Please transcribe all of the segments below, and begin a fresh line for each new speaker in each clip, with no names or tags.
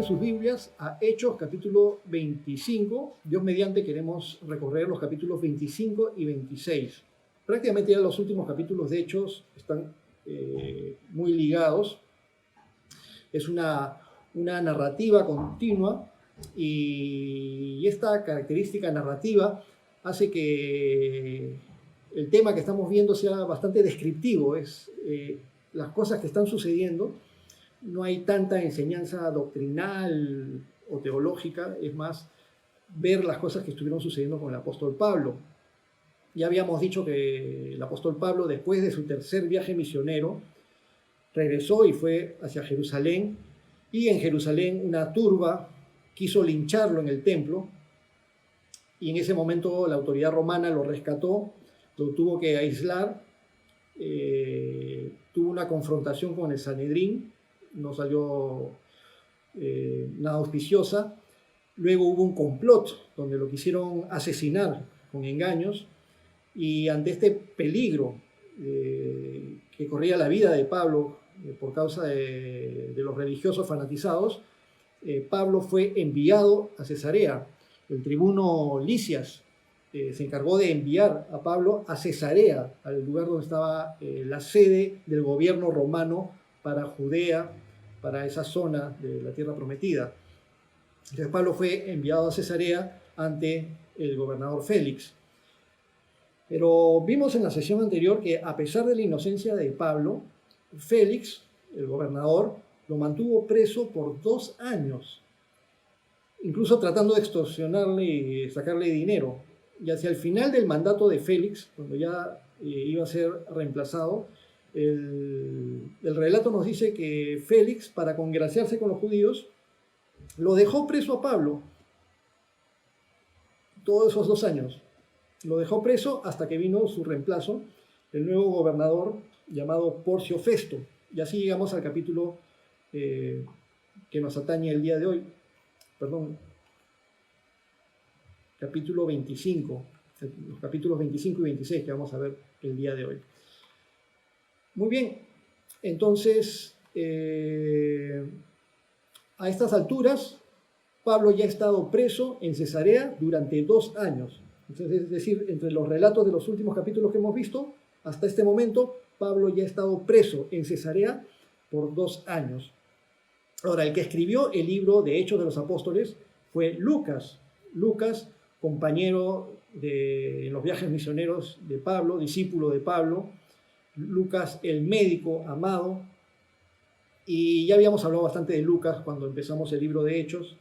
Saquen sus Biblias a Hechos capítulo 25. Dios mediante queremos recorrer los capítulos 25 y 26. Prácticamente ya los últimos capítulos de Hechos están muy ligados. Es una narrativa continua y esta característica narrativa hace que el tema que estamos viendo sea bastante descriptivo. Es las cosas que están sucediendo. No hay tanta enseñanza doctrinal o teológica, es más ver las cosas que estuvieron sucediendo con el apóstol Pablo. Ya habíamos dicho que el apóstol Pablo, después de su tercer viaje misionero, regresó y fue hacia Jerusalén, y en Jerusalén una turba quiso lincharlo en el templo, y en ese momento la autoridad romana lo rescató, lo tuvo que aislar, tuvo una confrontación con el Sanedrín, no salió nada auspiciosa. Luego hubo un complot donde lo quisieron asesinar con engaños, y ante este peligro que corría la vida de Pablo por causa de los religiosos fanatizados, Pablo fue enviado a Cesarea. El tribuno Lisias se encargó de enviar a Pablo a Cesarea, al lugar donde estaba la sede del gobierno romano para Judea, para esa zona de la tierra prometida. Entonces Pablo fue enviado a Cesarea ante el gobernador Félix. Pero vimos en la sesión anterior que a pesar de la inocencia de Pablo, Félix, el gobernador, lo mantuvo preso por 2 años, incluso tratando de extorsionarle y sacarle dinero. Y hacia el final del mandato de Félix, cuando ya iba a ser reemplazado, el relato nos dice que Félix, para congraciarse con los judíos, lo dejó preso a Pablo todos esos 2 años. Lo dejó preso hasta que vino su reemplazo, el nuevo gobernador llamado Porcio Festo. Y así llegamos al capítulo que nos atañe el día de hoy. Capítulo 25. Los capítulos 25 y 26 que vamos a ver el día de hoy. Muy bien, entonces a estas alturas Pablo ya ha estado preso en Cesarea durante 2 años. Entonces, es decir, entre los relatos de los últimos capítulos que hemos visto, hasta este momento, Pablo ya ha estado preso en Cesarea por 2 años. Ahora, el que escribió el libro de Hechos de los Apóstoles fue Lucas. Lucas, compañero en los viajes misioneros de Pablo, discípulo de Pablo. Lucas, el médico amado. Y ya habíamos hablado bastante de Lucas cuando empezamos el libro de Hechos.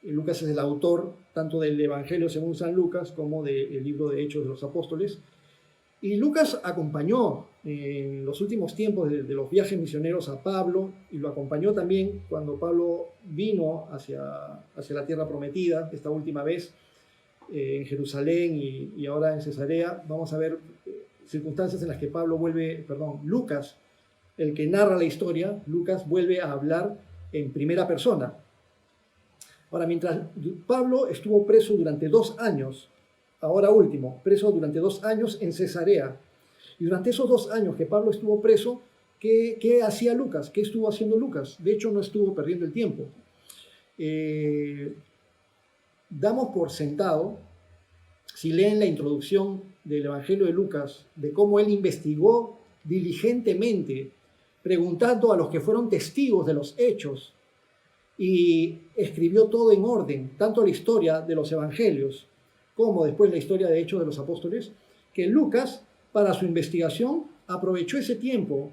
Lucas es el autor tanto del Evangelio según San Lucas como del libro de Hechos de los Apóstoles. Y Lucas acompañó en los últimos tiempos de los viajes misioneros a Pablo, y lo acompañó también cuando Pablo vino hacia la tierra prometida, esta última vez en Jerusalén y ahora en Cesarea. Vamos a ver circunstancias en las que Lucas, el que narra la historia, Lucas vuelve a hablar en primera persona. Ahora, mientras Pablo estuvo preso durante 2 años, ahora último, preso durante 2 años en Cesarea, y durante esos 2 años que Pablo estuvo preso, ¿qué hacía Lucas? ¿Qué estuvo haciendo Lucas? De hecho, no estuvo perdiendo el tiempo. Damos por sentado, si leen la introducción del Evangelio de Lucas, de cómo él investigó diligentemente, preguntando a los que fueron testigos de los hechos, y escribió todo en orden, tanto la historia de los evangelios como después la historia de Hechos de los Apóstoles, que Lucas, para su investigación, aprovechó ese tiempo,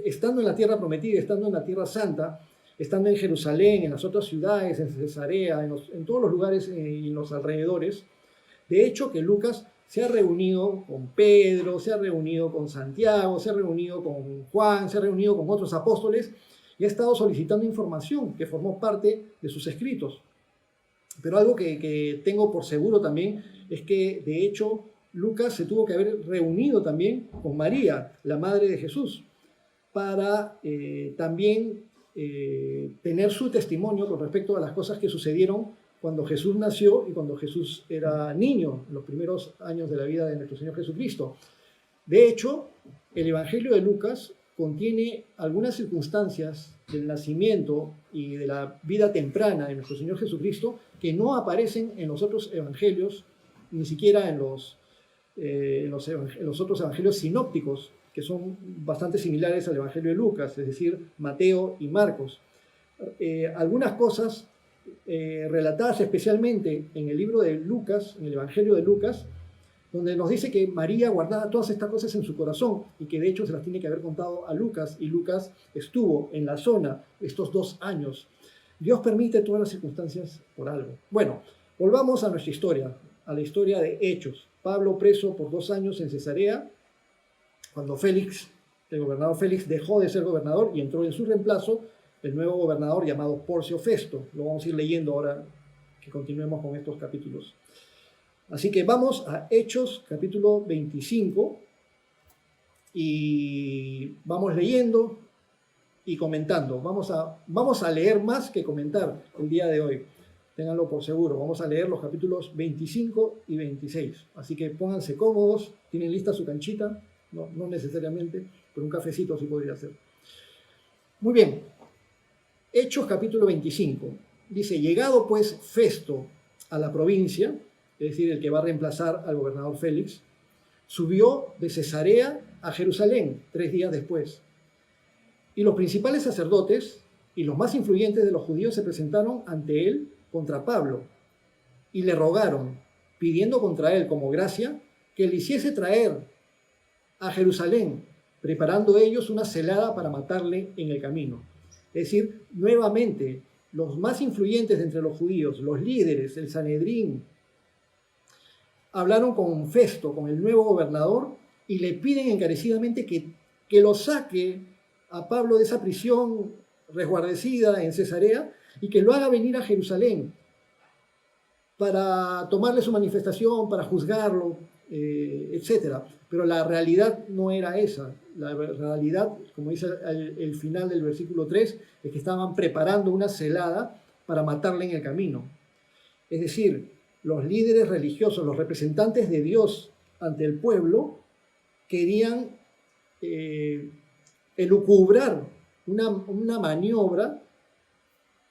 estando en la tierra prometida, estando en la tierra santa, estando en Jerusalén, en las otras ciudades, en Cesarea, en todos los lugares y en los alrededores. De hecho, que Lucas se ha reunido con Pedro, se ha reunido con Santiago, se ha reunido con Juan, se ha reunido con otros apóstoles, y ha estado solicitando información que formó parte de sus escritos. Pero algo que tengo por seguro también es que, de hecho, Lucas se tuvo que haber reunido también con María, la madre de Jesús, para también tener su testimonio con respecto a las cosas que sucedieron cuando Jesús nació y cuando Jesús era niño, en los primeros años de la vida de nuestro Señor Jesucristo. De hecho, el Evangelio de Lucas contiene algunas circunstancias del nacimiento y de la vida temprana de nuestro Señor Jesucristo que no aparecen en los otros evangelios, ni siquiera en los otros evangelios sinópticos, que son bastante similares al Evangelio de Lucas, es decir, Mateo y Marcos. Algunas cosas relatadas especialmente en el libro de Lucas, en el Evangelio de Lucas, donde nos dice que María guardaba todas estas cosas en su corazón y que de hecho se las tiene que haber contado a Lucas, y Lucas estuvo en la zona estos 2 años. Dios permite todas las circunstancias por algo. Bueno, volvamos a nuestra historia, a la historia de Hechos. Pablo preso por 2 años en Cesarea, cuando el gobernador Félix dejó de ser gobernador y entró en su reemplazo el nuevo gobernador llamado Porcio Festo. Lo vamos a ir leyendo ahora que continuemos con estos capítulos. Así que vamos a Hechos, capítulo 25, y vamos leyendo y comentando. Vamos a leer más que comentar el día de hoy. Ténganlo por seguro. Vamos a leer los capítulos 25 y 26. Así que pónganse cómodos. ¿Tienen lista su canchita? No necesariamente, pero un cafecito sí podría ser. Muy bien. Hechos, capítulo 25. Dice: llegado pues Festo a la provincia, es decir, el que va a reemplazar al gobernador Félix, subió de Cesarea a Jerusalén 3 días después. Y los principales sacerdotes y los más influyentes de los judíos se presentaron ante él contra Pablo y le rogaron, pidiendo contra él como gracia, que le hiciese traer a Jerusalén, preparando ellos una celada para matarle en el camino. Es decir, nuevamente, los más influyentes de entre los judíos, los líderes, el Sanedrín, hablaron con Festo, con el nuevo gobernador, y le piden encarecidamente que lo saque a Pablo de esa prisión resguardecida en Cesarea y que lo haga venir a Jerusalén para tomarle su manifestación, para juzgarlo, etc. Pero la realidad no era esa. La realidad, como dice el final del versículo 3, es que estaban preparando una celada para matarle en el camino. Es decir, los líderes religiosos, los representantes de Dios ante el pueblo, querían elucubrar una maniobra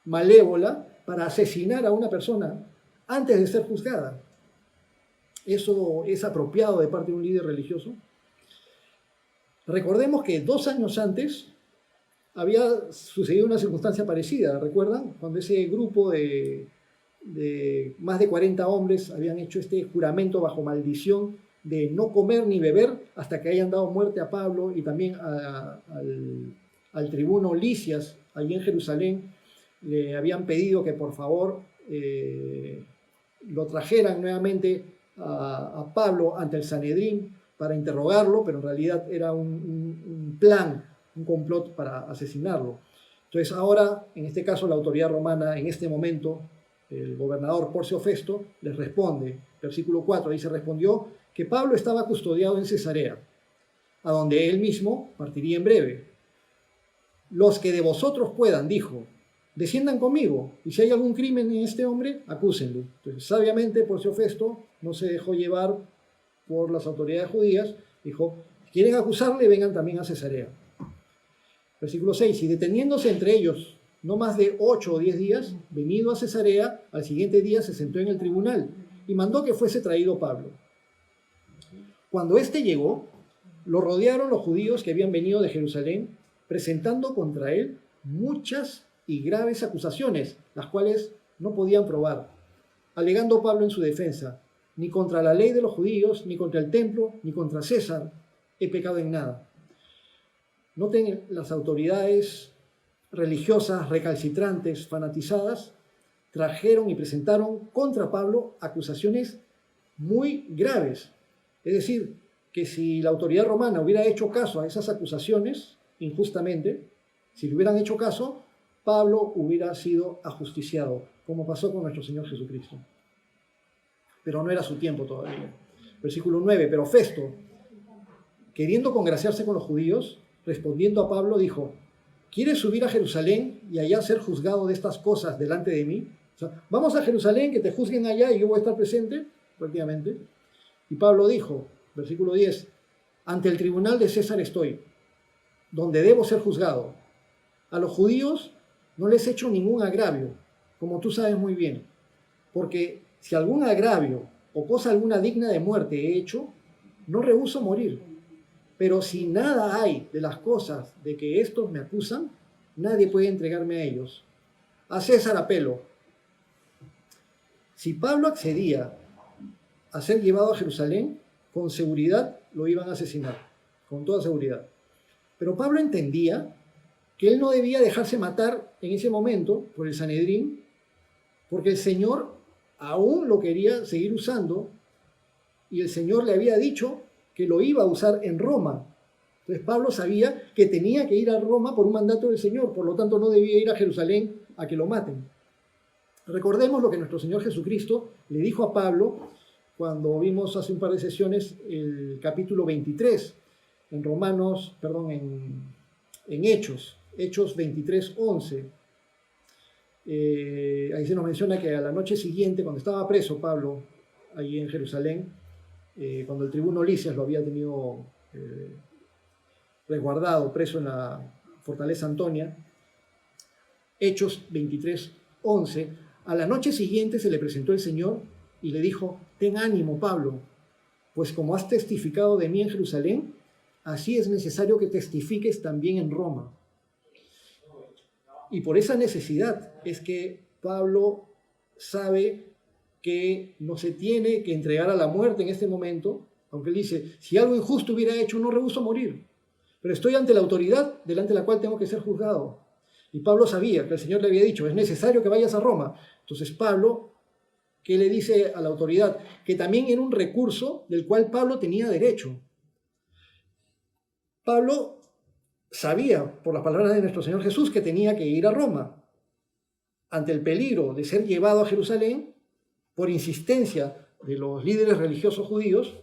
malévola para asesinar a una persona antes de ser juzgada. ¿Eso es apropiado de parte de un líder religioso? Recordemos que 2 años antes había sucedido una circunstancia parecida. ¿Recuerdan? Cuando ese grupo de más de 40 hombres habían hecho este juramento bajo maldición de no comer ni beber hasta que hayan dado muerte a Pablo y también al tribuno Lisias, allí en Jerusalén. Le habían pedido que por favor lo trajeran nuevamente a Pablo ante el Sanedrín para interrogarlo, pero en realidad era un plan, un complot para asesinarlo. Entonces ahora, en este caso, la autoridad romana, en este momento, el gobernador Porcio Festo, les responde. Versículo 4 dice: respondió que Pablo estaba custodiado en Cesarea, a donde él mismo partiría en breve. Los que de vosotros puedan, dijo, desciendan conmigo, y si hay algún crimen en este hombre, acúsenlo. Entonces, sabiamente, Porcio Festo no se dejó llevar por las autoridades judías, dijo: si quieren acusarle, vengan también a Cesarea. Versículo 6, y deteniéndose entre ellos no más de 8 o 10 días, venido a Cesarea, al siguiente día se sentó en el tribunal y mandó que fuese traído Pablo. Cuando éste llegó, lo rodearon los judíos que habían venido de Jerusalén, presentando contra él muchas y graves acusaciones, las cuales no podían probar, alegando Pablo en su defensa: ni contra la ley de los judíos, ni contra el templo, ni contra César he pecado en nada. Noten, las autoridades religiosas recalcitrantes, fanatizadas, trajeron y presentaron contra Pablo acusaciones muy graves. Es decir, que si la autoridad romana hubiera hecho caso a esas acusaciones injustamente, si le hubieran hecho caso, Pablo hubiera sido ajusticiado, como pasó con nuestro Señor Jesucristo. Pero no era su tiempo todavía. Versículo 9, pero Festo, queriendo congraciarse con los judíos, respondiendo a Pablo, dijo: ¿quieres subir a Jerusalén y allá ser juzgado de estas cosas delante de mí? O sea, vamos a Jerusalén, que te juzguen allá y yo voy a estar presente, prácticamente. Y Pablo dijo, versículo 10, ante el tribunal de César estoy, donde debo ser juzgado. A los judíos no les he hecho ningún agravio, como tú sabes muy bien, porque si algún agravio o cosa alguna digna de muerte he hecho, no rehúso morir. Pero si nada hay de las cosas de que estos me acusan, nadie puede entregarme a ellos. A César apelo. Si Pablo accedía a ser llevado a Jerusalén, con seguridad lo iban a asesinar, con toda seguridad. Pero Pablo entendía que él no debía dejarse matar en ese momento por el Sanedrín, porque el Señor aún lo quería seguir usando y el Señor le había dicho que lo iba a usar en Roma. Entonces Pablo sabía que tenía que ir a Roma por un mandato del Señor, por lo tanto no debía ir a Jerusalén a que lo maten. Recordemos lo que nuestro Señor Jesucristo le dijo a Pablo cuando vimos hace un par de sesiones el capítulo 23, en Hechos 23, 11. Ahí se nos menciona que a la noche siguiente, cuando estaba preso Pablo, allí en Jerusalén, cuando el tribuno Lisias lo había tenido resguardado, preso en la fortaleza Antonia, Hechos 23, 11, a la noche siguiente se le presentó el Señor y le dijo: ten ánimo, Pablo, pues como has testificado de mí en Jerusalén, así es necesario que testifiques también en Roma. Y por esa necesidad es que Pablo sabe que no se tiene que entregar a la muerte en este momento, aunque él dice: si algo injusto hubiera hecho, no rehúso morir, pero estoy ante la autoridad delante de la cual tengo que ser juzgado. Y Pablo sabía que el Señor le había dicho: es necesario que vayas a Roma. Entonces Pablo, ¿qué le dice a la autoridad? Que también era un recurso del cual Pablo tenía derecho. Pablo sabía, por las palabras de nuestro Señor Jesús, que tenía que ir a Roma. Ante el peligro de ser llevado a Jerusalén, por insistencia de los líderes religiosos judíos,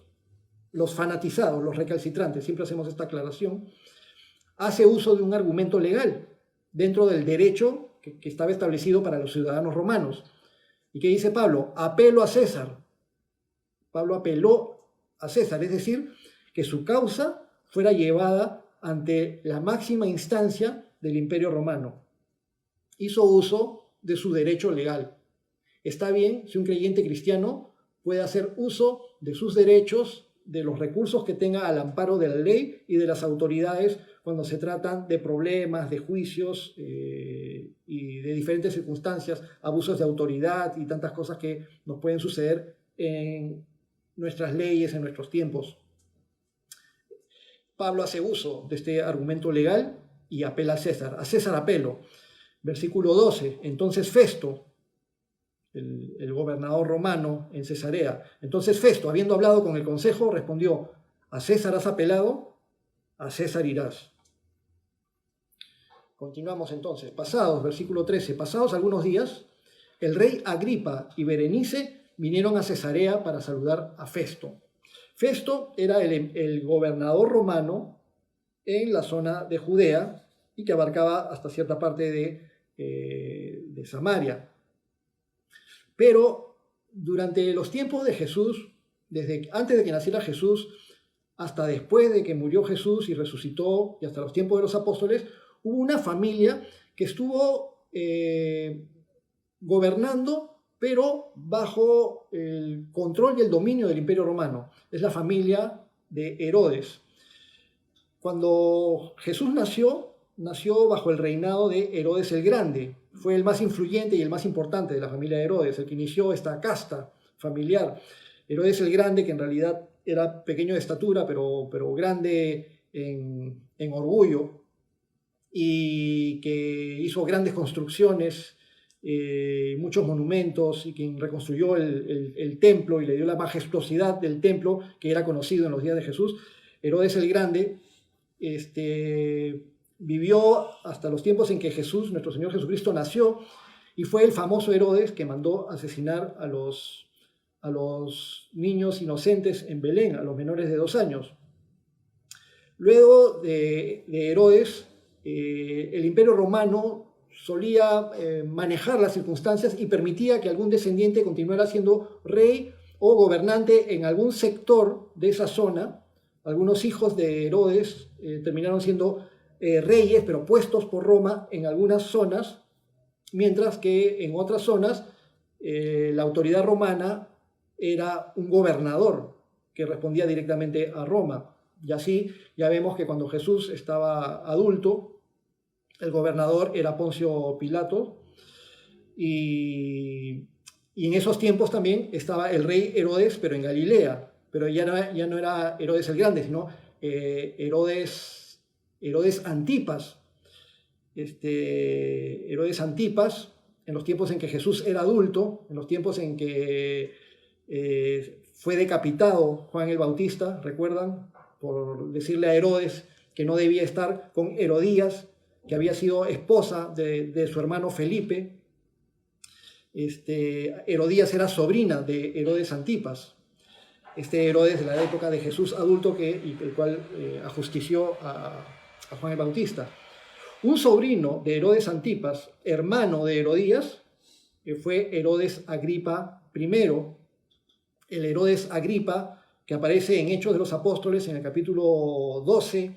los fanatizados, los recalcitrantes, siempre hacemos esta aclaración, hace uso de un argumento legal dentro del derecho que estaba establecido para los ciudadanos romanos. ¿Y qué dice Pablo? Apelo a César. Pablo apeló a César, es decir, que su causa fuera llevada ante la máxima instancia del Imperio Romano. Hizo uso de su derecho legal. Está bien si un creyente cristiano puede hacer uso de sus derechos, de los recursos que tenga al amparo de la ley y de las autoridades cuando se tratan de problemas, de juicios y de diferentes circunstancias, abusos de autoridad y tantas cosas que nos pueden suceder en nuestras leyes, en nuestros tiempos. Pablo hace uso de este argumento legal y apela a César apelo. Versículo 12, entonces Festo, el gobernador romano en Cesarea, entonces Festo, habiendo hablado con el consejo, respondió: ¿a César has apelado? A César irás. Continuamos entonces. Versículo 13, pasados algunos días, el rey Agripa y Berenice vinieron a Cesarea para saludar a Festo. Festo era el gobernador romano en la zona de Judea y que abarcaba hasta cierta parte de Samaria. Pero durante los tiempos de Jesús, desde antes de que naciera Jesús hasta después de que murió Jesús y resucitó, y hasta los tiempos de los apóstoles, hubo una familia que estuvo gobernando, pero bajo el control y el dominio del Imperio Romano. Es la familia de Herodes. Cuando Jesús nació bajo el reinado de Herodes el Grande. Fue el más influyente y el más importante de la familia de Herodes, el que inició esta casta familiar. Herodes el Grande, que en realidad era pequeño de estatura, pero grande en orgullo, y que hizo grandes construcciones, muchos monumentos, y quien reconstruyó el templo y le dio la majestuosidad del templo que era conocido en los días de Jesús. Herodes el Grande vivió hasta los tiempos en que Jesús, nuestro Señor Jesucristo, nació, y fue el famoso Herodes que mandó asesinar a los niños inocentes en Belén, a los menores de 2 años. Luego de Herodes, el Imperio Romano solía manejar las circunstancias y permitía que algún descendiente continuara siendo rey o gobernante en algún sector de esa zona. Algunos hijos de Herodes terminaron siendo reyes, pero puestos por Roma en algunas zonas, mientras que en otras zonas la autoridad romana era un gobernador que respondía directamente a Roma. Y así ya vemos que cuando Jesús estaba adulto, el gobernador era Poncio Pilato, y en esos tiempos también estaba el rey Herodes, pero en Galilea, pero ya no era Herodes el Grande, sino Herodes Antipas. Herodes Antipas, en los tiempos en que Jesús era adulto, en los tiempos en que fue decapitado Juan el Bautista, ¿recuerdan? Por decirle a Herodes que no debía estar con Herodías, que había sido esposa de su hermano Felipe. Herodías era sobrina de Herodes Antipas, Herodes de la época de Jesús adulto, el cual ajustició a Juan el Bautista. Un sobrino de Herodes Antipas, hermano de Herodías, fue Herodes Agripa I. El Herodes Agripa que aparece en Hechos de los Apóstoles en el capítulo 12,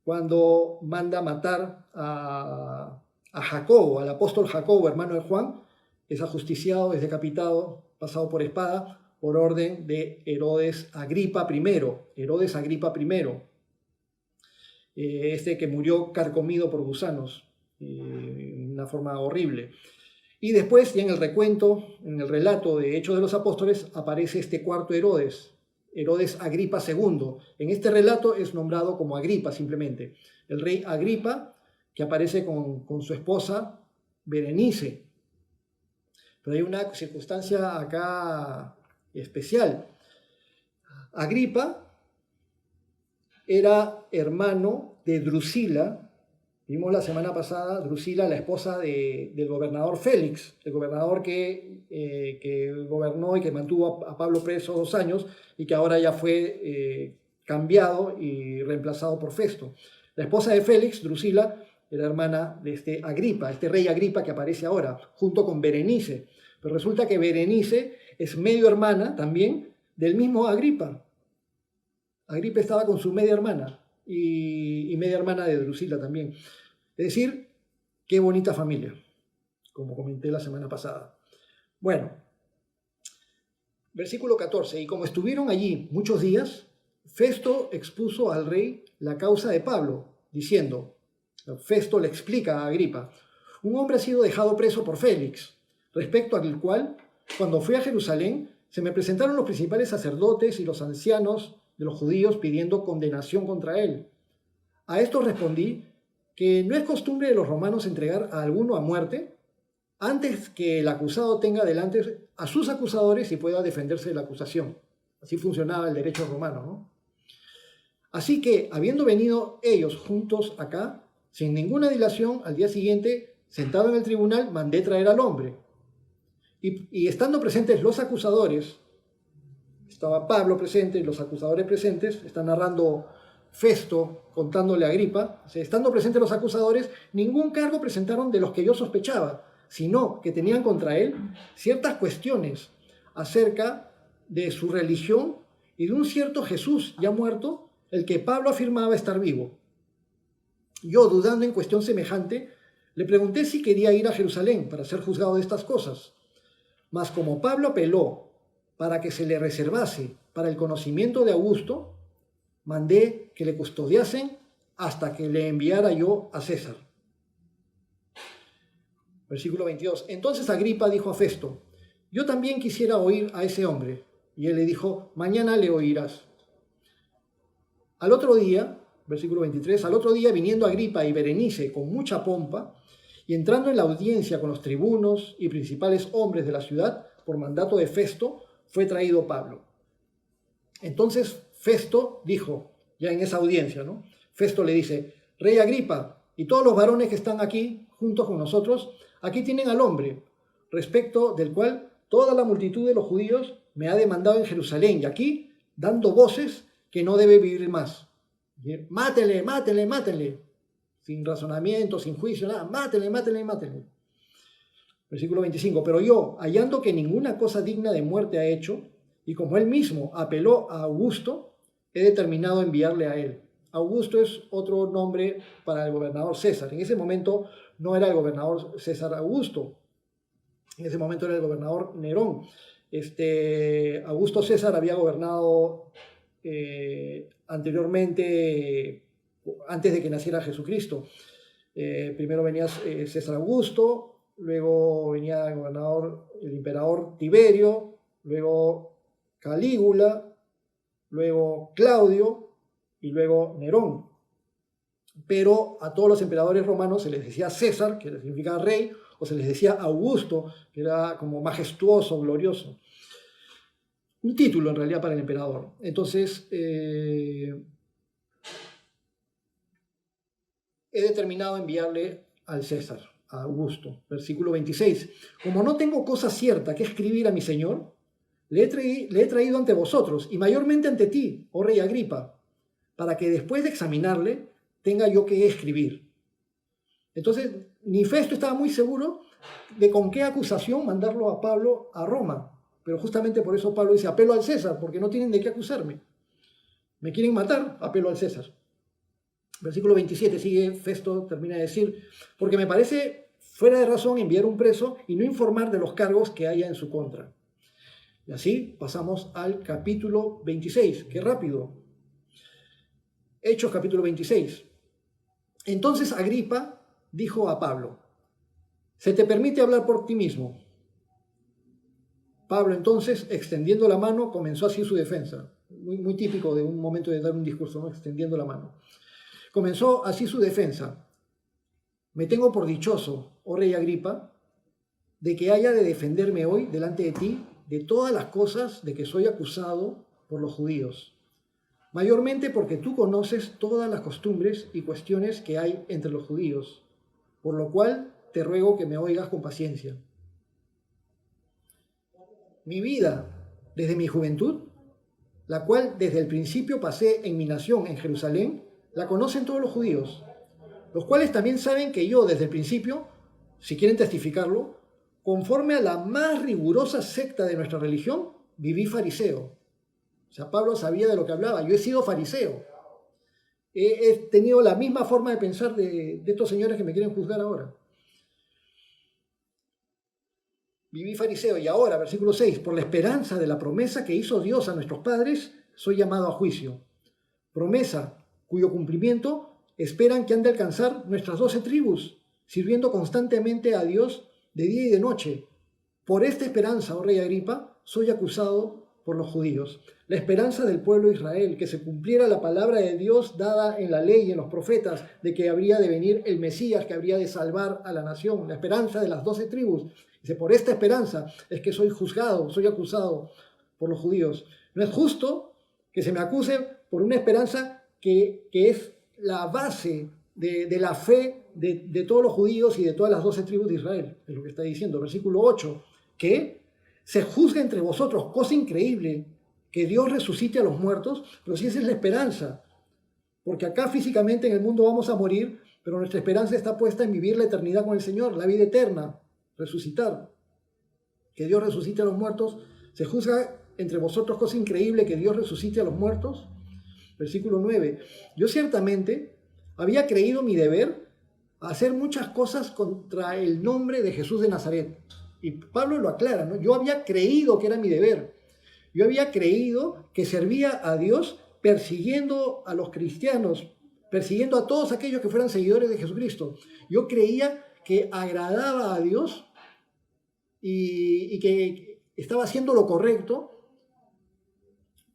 cuando manda matar a Jacobo, al apóstol Jacobo, hermano de Juan. Es ajusticiado, es decapitado, pasado por espada, por orden de Herodes Agripa I. Herodes Agripa I, que murió carcomido por gusanos, de una forma horrible. Y después, ya en el recuento, en el relato de Hechos de los Apóstoles, aparece este cuarto Herodes, Herodes Agripa II. En este relato es nombrado como Agripa simplemente. El rey Agripa, que aparece con su esposa Berenice. Pero hay una circunstancia acá especial. Agripa era hermano de Drusila. Vimos la semana pasada, Drusila, la esposa del gobernador Félix, el gobernador que gobernó y que mantuvo a Pablo preso 2 años y que ahora ya fue cambiado y reemplazado por Festo. La esposa de Félix, Drusila, era hermana de Agripa, rey Agripa que aparece ahora, junto con Berenice. Pero resulta que Berenice es medio hermana también del mismo Agripa. Agripa estaba con su media hermana y media hermana de Drusila también. Es decir, qué bonita familia, como comenté la semana pasada. Bueno, versículo 14. Y como estuvieron allí muchos días, Festo expuso al rey la causa de Pablo, diciendo, Festo le explica a Agripa, un hombre ha sido dejado preso por Félix, respecto al cual, cuando fui a Jerusalén, se me presentaron los principales sacerdotes y los ancianos de los judíos pidiendo condenación contra él. A esto respondí que no es costumbre de los romanos entregar a alguno a muerte antes que el acusado tenga delante a sus acusadores y pueda defenderse de la acusación. Así funcionaba el derecho romano, ¿no? Así que, habiendo venido ellos juntos acá, sin ninguna dilación, al día siguiente, sentado en el tribunal, mandé traer al hombre. Y estando presentes los acusadores, estaba Pablo presente y los acusadores presentes, está narrando Festo contándole a Agripa, estando presentes los acusadores, ningún cargo presentaron de los que yo sospechaba, sino que tenían contra él ciertas cuestiones acerca de su religión y de un cierto Jesús ya muerto, el que Pablo afirmaba estar vivo. Yo, dudando en cuestión semejante, le pregunté si quería ir a Jerusalén para ser juzgado de estas cosas. Mas como Pablo apeló para que se le reservase para el conocimiento de Augusto, mandé que le custodiasen hasta que le enviara yo a César. Versículo 22. Entonces Agripa dijo a Festo, yo también quisiera oír a ese hombre. Y él le dijo, mañana le oirás. Al otro día, versículo 23, al otro día viniendo Agripa y Berenice con mucha pompa, y entrando en la audiencia con los tribunos y principales hombres de la ciudad, por mandato de Festo, fue traído Pablo. Entonces Festo dijo, ya en esa audiencia, ¿no? Festo le dice, Rey Agripa, y todos los varones que están aquí juntos con nosotros, aquí tienen al hombre, respecto del cual toda la multitud de los judíos me ha demandado en Jerusalén, y aquí dando voces que no debe vivir más. Mátele, mátele, mátele. Sin razonamiento, sin juicio, nada. Mátele, mátele, mátele. Versículo 25. Pero yo, hallando que ninguna cosa digna de muerte ha hecho, y como él mismo apeló a Augusto, he determinado enviarle a él. Augusto es otro nombre para el gobernador César. En ese momento no era el gobernador César Augusto, en ese momento era el gobernador Nerón. Augusto César había gobernado anteriormente, antes de que naciera Jesucristo. Primero venía César Augusto, luego venía el emperador Tiberio, luego Calígula, luego Claudio y luego Nerón. Pero a todos los emperadores romanos se les decía César, que significa rey, o se les decía Augusto, que era como majestuoso, glorioso. Un título en realidad para el emperador. Entonces, he determinado enviarle al César, a Augusto. Versículo 26. Como no tengo cosa cierta que escribir a mi señor, le he traído ante vosotros, y mayormente ante ti, oh rey Agripa, para que después de examinarle, tenga yo que escribir. Entonces, ni Festo estaba muy seguro de con qué acusación mandarlo a Pablo a Roma. Pero justamente por eso Pablo dice, apelo al César, porque no tienen de qué acusarme. Me quieren matar, apelo al César. Versículo 27 sigue, Festo termina de decir, porque me parece fuera de razón enviar un preso y no informar de los cargos que haya en su contra. Y así pasamos al capítulo 26. ¡Qué rápido! Hechos capítulo 26. Entonces Agripa dijo a Pablo, ¿se te permite hablar por ti mismo? Pablo entonces, extendiendo la mano, comenzó así su defensa. Muy típico de un momento de dar un discurso, ¿no? Extendiendo la mano. Comenzó así su defensa. Me tengo por dichoso, oh rey Agripa, de que haya de defenderme hoy delante de ti de todas las cosas de que soy acusado por los judíos. Mayormente porque tú conoces todas las costumbres y cuestiones que hay entre los judíos, por lo cual te ruego que me oigas con paciencia. Mi vida desde mi juventud, la cual desde el principio pasé en mi nación, en Jerusalén, la conocen todos los judíos, los cuales también saben que yo desde el principio, si quieren testificarlo, conforme a la más rigurosa secta de nuestra religión, viví fariseo. O sea, Pablo sabía de lo que hablaba. Yo he sido fariseo. He tenido la misma forma de pensar de estos señores que me quieren juzgar ahora. Viví fariseo y ahora, versículo 6, por la esperanza de la promesa que hizo Dios a nuestros padres, soy llamado a juicio. Promesa cuyo cumplimiento esperan que han de alcanzar nuestras 12 tribus, sirviendo constantemente a Dios de día y de noche. Por esta esperanza, oh rey Agripa, soy acusado por los judíos. La esperanza del pueblo de Israel, que se cumpliera la palabra de Dios dada en la ley y en los profetas, de que habría de venir el Mesías, que habría de salvar a la nación. La esperanza de las 12 tribus. Dice, por esta esperanza es que soy juzgado, soy acusado por los judíos. No es justo que se me acuse por una esperanza que es la base de la fe de todos los judíos y de todas las 12 tribus de Israel. Es lo que está diciendo. Versículo 8. Que se juzga entre vosotros, cosa increíble, que Dios resucite a los muertos, pero si esa es la esperanza. Porque acá físicamente en el mundo vamos a morir, pero nuestra esperanza está puesta en vivir la eternidad con el Señor, la vida eterna, resucitar. Que Dios resucite a los muertos. Se juzga entre vosotros, cosa increíble, que Dios resucite a los muertos. Versículo 9. Yo ciertamente había creído mi deber hacer muchas cosas contra el nombre de Jesús de Nazaret. Y Pablo lo aclara, ¿no? Yo había creído que era mi deber. Yo había creído que servía a Dios persiguiendo a los cristianos, persiguiendo a todos aquellos que fueran seguidores de Jesucristo. Yo creía que agradaba a Dios y que estaba haciendo lo correcto,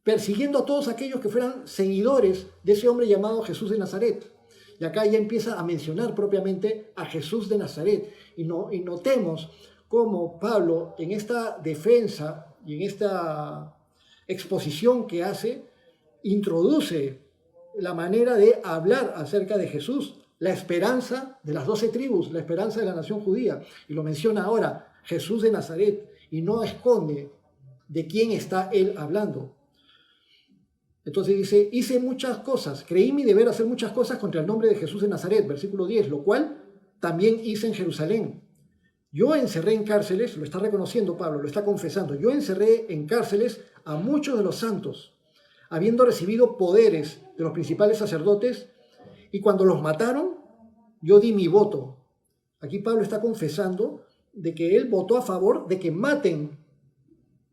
persiguiendo a todos aquellos que fueran seguidores de ese hombre llamado Jesús de Nazaret. Y acá ya empieza a mencionar propiamente a Jesús de Nazaret. Y notemos cómo Pablo en esta defensa y en esta exposición que hace, introduce la manera de hablar acerca de Jesús, la esperanza de las 12 tribus, la esperanza de la nación judía. Y lo menciona ahora, Jesús de Nazaret, y no esconde de quién está él hablando. Entonces dice, hice muchas cosas, creí mi deber hacer muchas cosas contra el nombre de Jesús de Nazaret, versículo 10, lo cual también hice en Jerusalén. Yo encerré en cárceles, lo está reconociendo Pablo, lo está confesando, yo encerré en cárceles a muchos de los santos, habiendo recibido poderes de los principales sacerdotes, y cuando los mataron, yo di mi voto. Aquí Pablo está confesando de que él votó a favor de que maten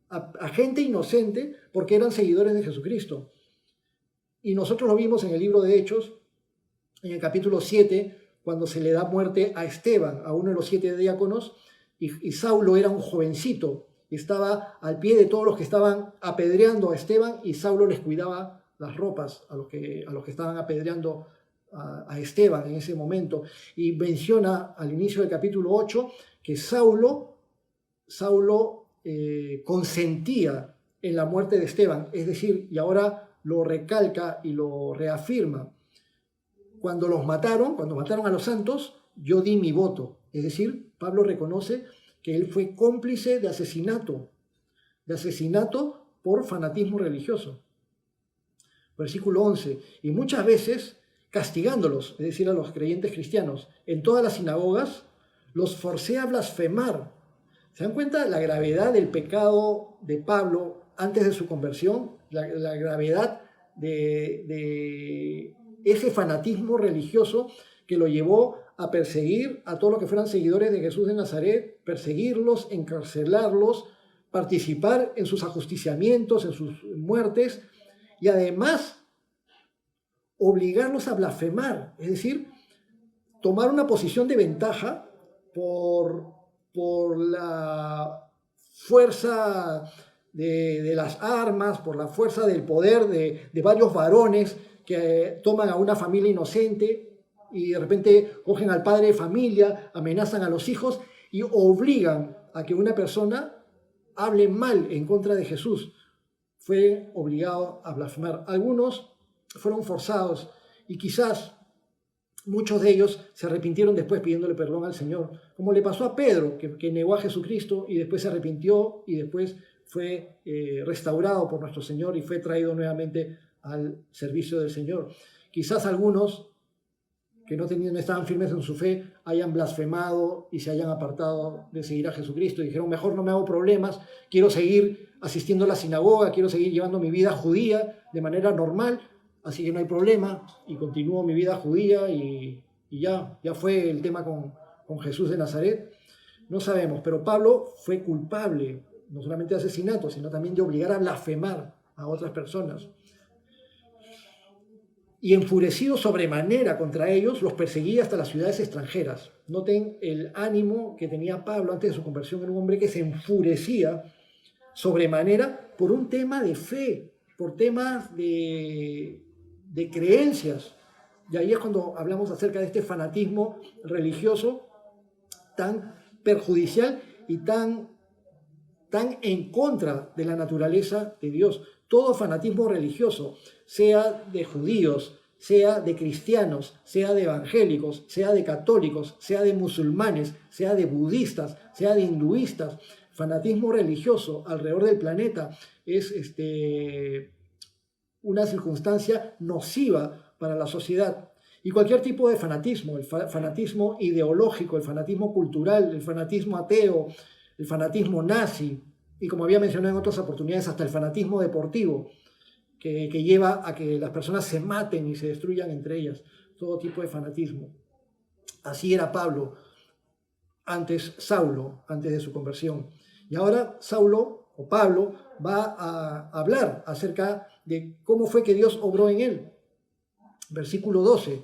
a gente inocente porque eran seguidores de Jesucristo. Y nosotros lo vimos en el libro de Hechos, en el capítulo 7, cuando se le da muerte a Esteban, a uno de los 7 diáconos, y Saulo era un jovencito, estaba al pie de todos los que estaban apedreando a Esteban, y Saulo les cuidaba las ropas a los que estaban apedreando a Esteban en ese momento. Y menciona al inicio del capítulo 8 que Saulo consentía en la muerte de Esteban, es decir, y ahora lo recalca y lo reafirma. Cuando mataron a los santos, yo di mi voto. Es decir, Pablo reconoce que él fue cómplice de asesinato por fanatismo religioso. Versículo 11, y muchas veces castigándolos, es decir, a los creyentes cristianos, en todas las sinagogas, los forcé a blasfemar. ¿Se dan cuenta la gravedad del pecado de Pablo antes de su conversión? La gravedad de ese fanatismo religioso que lo llevó a perseguir a todos los que fueran seguidores de Jesús de Nazaret, perseguirlos, encarcelarlos, participar en sus ajusticiamientos, en sus muertes, y además obligarlos a blasfemar, es decir, tomar una posición de ventaja por la fuerza de las armas, por la fuerza del poder de varios varones que toman a una familia inocente y de repente cogen al padre de familia, amenazan a los hijos y obligan a que una persona hable mal en contra de Jesús. Fue obligado a blasfemar. Algunos fueron forzados y quizás muchos de ellos se arrepintieron después pidiéndole perdón al Señor, como le pasó a Pedro, que negó a Jesucristo y después se arrepintió y después fue restaurado por nuestro Señor y fue traído nuevamente al servicio del Señor. Quizás algunos que no estaban firmes en su fe hayan blasfemado y se hayan apartado de seguir a Jesucristo y dijeron, mejor no me hago problemas, quiero seguir asistiendo a la sinagoga, quiero seguir llevando mi vida judía de manera normal, así que no hay problema, y continúo mi vida judía y ya fue el tema con Jesús de Nazaret. No sabemos, pero Pablo fue culpable, no solamente de asesinato, sino también de obligar a blasfemar a otras personas. Y enfurecido sobremanera contra ellos, los perseguía hasta las ciudades extranjeras. Noten el ánimo que tenía Pablo antes de su conversión, era un hombre que se enfurecía sobremanera por un tema de fe, por temas de creencias. Y ahí es cuando hablamos acerca de este fanatismo religioso tan perjudicial y tan en contra de la naturaleza de Dios. Todo fanatismo religioso, sea de judíos, sea de cristianos, sea de evangélicos, sea de católicos, sea de musulmanes, sea de budistas, sea de hinduistas, fanatismo religioso alrededor del planeta es una circunstancia nociva para la sociedad. Y cualquier tipo de fanatismo, el fanatismo ideológico, el fanatismo cultural, el fanatismo ateo, el fanatismo nazi, y como había mencionado en otras oportunidades, hasta el fanatismo deportivo, que lleva a que las personas se maten y se destruyan entre ellas, todo tipo de fanatismo. Así era Saulo, antes de su conversión. Y ahora Pablo va a hablar acerca de cómo fue que Dios obró en él. Versículo 12.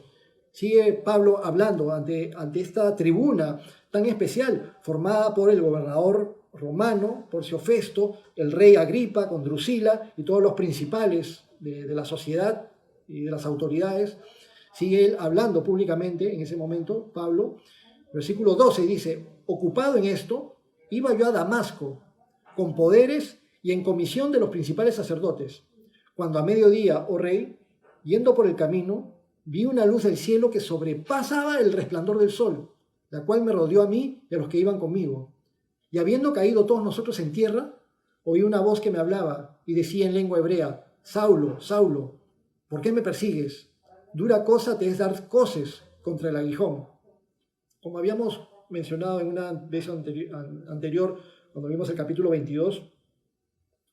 Sigue Pablo hablando ante esta tribuna tan especial, formada por el gobernador romano, Porcio Festo, el rey Agripa con Drusila y todos los principales de la sociedad y de las autoridades. Sigue él hablando públicamente en ese momento, Pablo. Versículo 12 dice, ocupado en esto, iba yo a Damasco con poderes y en comisión de los principales sacerdotes, cuando a mediodía, oh rey, yendo por el camino, vi una luz del cielo que sobrepasaba el resplandor del sol, la cual me rodeó a mí y a los que iban conmigo. Y habiendo caído todos nosotros en tierra, oí una voz que me hablaba y decía en lengua hebrea, Saulo, Saulo, ¿por qué me persigues? Dura cosa te es dar coces contra el aguijón. Como habíamos mencionado en una vez anterior, cuando vimos el capítulo 22,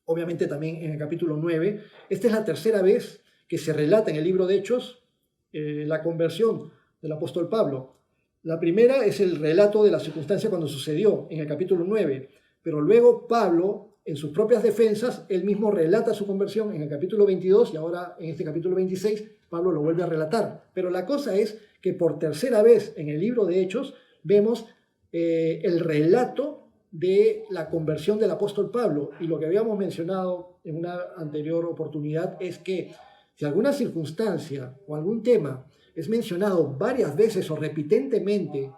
obviamente también en el capítulo 9. Esta es la tercera vez que se relata en el libro de Hechos la conversión del apóstol Pablo. La primera es el relato de la circunstancia cuando sucedió en el capítulo 9, pero luego Pablo, en sus propias defensas, él mismo relata su conversión en el capítulo 22 y ahora en este capítulo 26 Pablo lo vuelve a relatar. Pero la cosa es que por tercera vez en el libro de Hechos vemos el relato de la conversión del apóstol Pablo. Y lo que habíamos mencionado en una anterior oportunidad es que si alguna circunstancia o algún tema es mencionado varias veces o repitentemente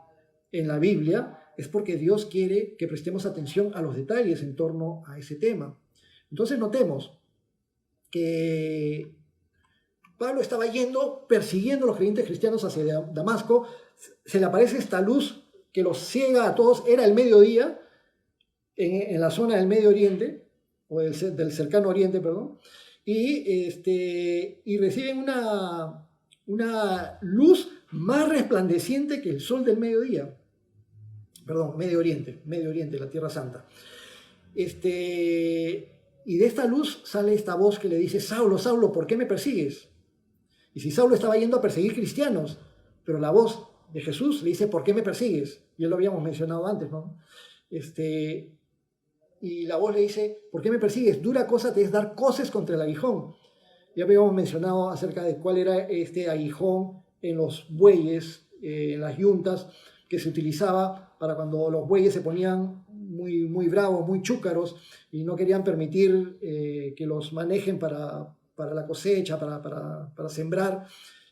en la Biblia, es porque Dios quiere que prestemos atención a los detalles en torno a ese tema. Entonces notemos que Pablo estaba persiguiendo a los creyentes cristianos hacia Damasco. Se le aparece esta luz que los ciega a todos. Era el mediodía en la zona del Medio Oriente, o del cercano Oriente, perdón, y reciben una luz más resplandeciente que el sol del mediodía. Perdón, Medio Oriente, la Tierra Santa. Y de esta luz sale esta voz que le dice: Saulo, Saulo, ¿por qué me persigues? Y si Saulo estaba yendo a perseguir cristianos, pero la voz de Jesús le dice: ¿por qué me persigues? Ya lo habíamos mencionado antes, ¿no? Y la voz le dice: ¿por qué me persigues? Dura cosa te es dar coces contra el aguijón. Ya habíamos mencionado acerca de cuál era este aguijón en los bueyes, en las yuntas, que se utilizaba para cuando los bueyes se ponían muy, muy bravos, muy chúcaros, y no querían permitir que los manejen para la cosecha, para sembrar.